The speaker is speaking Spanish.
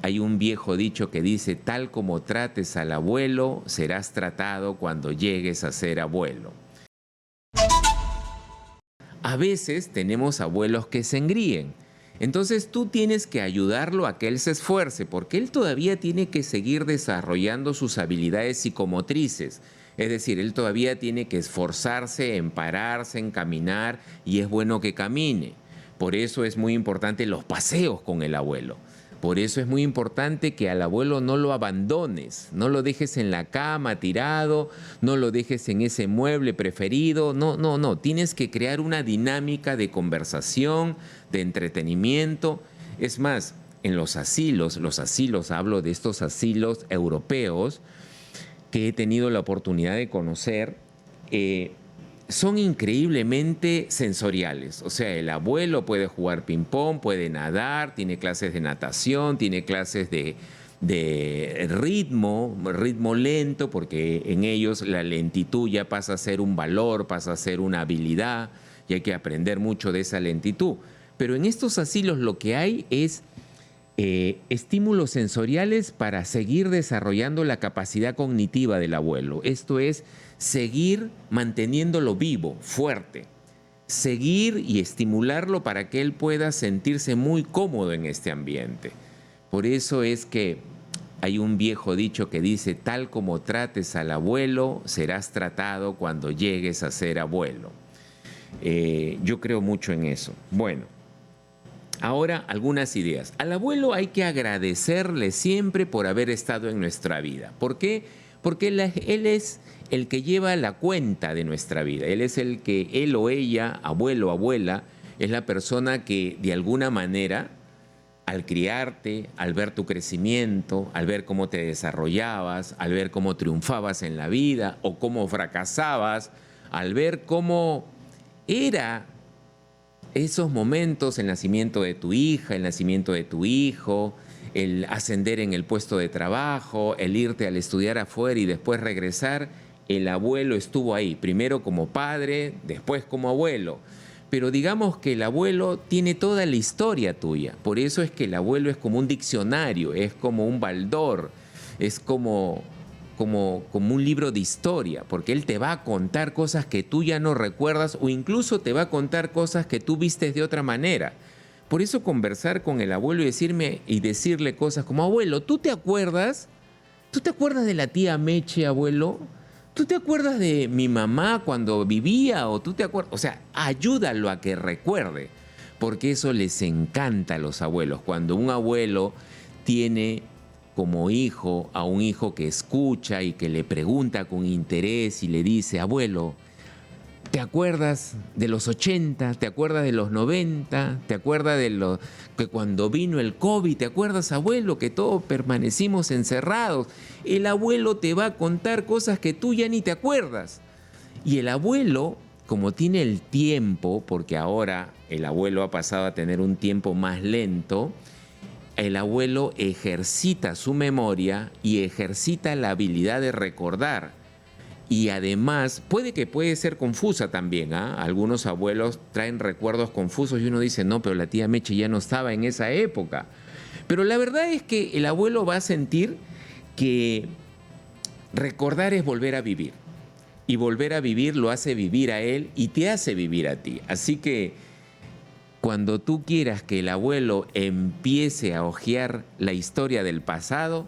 Hay un viejo dicho que dice, tal como trates al abuelo, serás tratado cuando llegues a ser abuelo. A veces tenemos abuelos que se engríen. Entonces tú tienes que ayudarlo a que él se esfuerce, porque él todavía tiene que seguir desarrollando sus habilidades psicomotrices. Es decir, él todavía tiene que esforzarse en pararse, en caminar, y es bueno que camine. Por eso es muy importante los paseos con el abuelo. Por eso es muy importante que al abuelo no lo abandones, no lo dejes en la cama tirado, no lo dejes en ese mueble preferido, no, tienes que crear una dinámica de conversación, de entretenimiento. Es más, en los asilos, hablo de estos asilos europeos que he tenido la oportunidad de conocer, eh, son increíblemente sensoriales. O sea, el abuelo puede jugar ping-pong, puede nadar, tiene clases de natación, tiene clases de ritmo lento, porque en ellos la lentitud ya pasa a ser un valor, pasa a ser una habilidad, y hay que aprender mucho de esa lentitud. Pero en estos asilos lo que hay es estímulos sensoriales para seguir desarrollando la capacidad cognitiva del abuelo. Esto es seguir manteniéndolo vivo, fuerte. Seguir y estimularlo para que él pueda sentirse muy cómodo en este ambiente. Por eso es que hay un viejo dicho que dice, tal como trates al abuelo, serás tratado cuando llegues a ser abuelo. Yo creo mucho en eso. Bueno. Ahora, algunas ideas. Al abuelo hay que agradecerle siempre por haber estado en nuestra vida. ¿Por qué? Porque él es el que lleva la cuenta de nuestra vida. Él es el que, él o ella, abuelo o abuela, es la persona que de alguna manera, al criarte, al ver tu crecimiento, al ver cómo te desarrollabas, al ver cómo triunfabas en la vida o cómo fracasabas, al ver cómo era esos momentos, el nacimiento de tu hija, el nacimiento de tu hijo, el ascender en el puesto de trabajo, el irte al estudiar afuera y después regresar, el abuelo estuvo ahí, primero como padre, después como abuelo. Pero digamos que el abuelo tiene toda la historia tuya, por eso es que el abuelo es como un diccionario, es como un baldor, es como un libro de historia, porque él te va a contar cosas que tú ya no recuerdas o incluso te va a contar cosas que tú vistes de otra manera. Por eso conversar con el abuelo y decirle cosas como, abuelo, ¿tú te acuerdas? ¿Tú te acuerdas de la tía Meche, abuelo? ¿Tú te acuerdas de mi mamá cuando vivía? ¿O tú te acuerdas? O sea, ayúdalo a que recuerde, porque eso les encanta a los abuelos. Cuando un abuelo tiene como hijo a un hijo que escucha y que le pregunta con interés y le dice, abuelo, ¿te acuerdas de los 80? ¿Te acuerdas de los 90? ¿Te acuerdas de lo que cuando vino el COVID? ¿Te acuerdas, abuelo, que todos permanecimos encerrados? El abuelo te va a contar cosas que tú ya ni te acuerdas. Y el abuelo, como tiene el tiempo, porque ahora el abuelo ha pasado a tener un tiempo más lento, el abuelo ejercita su memoria y ejercita la habilidad de recordar. Y además, puede ser confusa también, ¿ah? Algunos abuelos traen recuerdos confusos y uno dice, no, pero la tía Meche ya no estaba en esa época. Pero la verdad es que el abuelo va a sentir que recordar es volver a vivir. Y volver a vivir lo hace vivir a él y te hace vivir a ti. Así que cuando tú quieras que el abuelo empiece a hojear la historia del pasado,